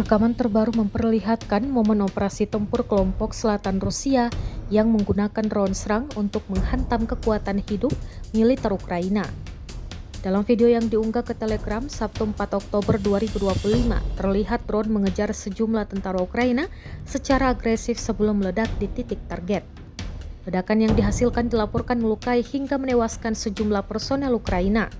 Rekaman terbaru memperlihatkan momen operasi tempur kelompok selatan Rusia yang menggunakan drone serang untuk menghantam kekuatan hidup militer Ukraina. Dalam video yang diunggah ke Telegram Sabtu 4 Oktober 2025, terlihat drone mengejar sejumlah tentara Ukraina secara agresif sebelum meledak di titik target. Ledakan yang dihasilkan dilaporkan melukai hingga menewaskan sejumlah personel Ukraina.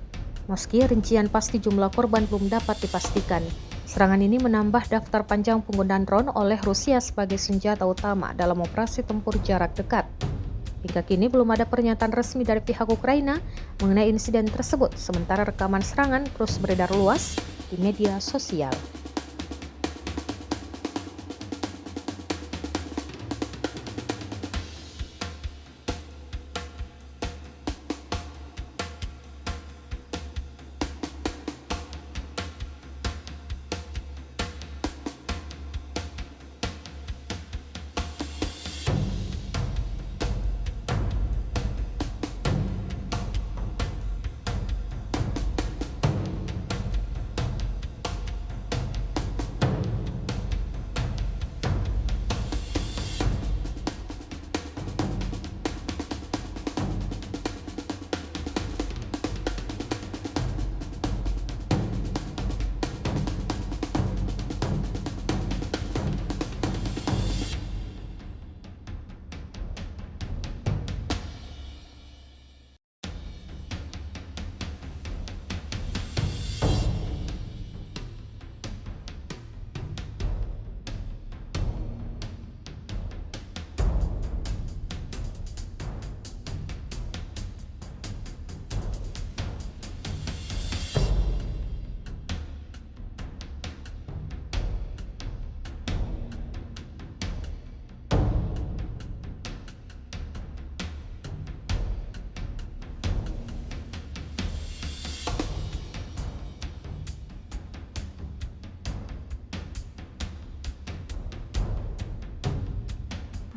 Meski rincian pasti jumlah korban belum dapat dipastikan. Serangan ini menambah daftar panjang penggunaan drone oleh Rusia sebagai senjata utama dalam operasi tempur jarak dekat. Hingga kini belum ada pernyataan resmi dari pihak Ukraina mengenai insiden tersebut, sementara rekaman serangan terus beredar luas di media sosial.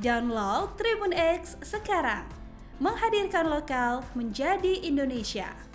Download Tribun X sekarang, menghadirkan lokal menjadi Indonesia.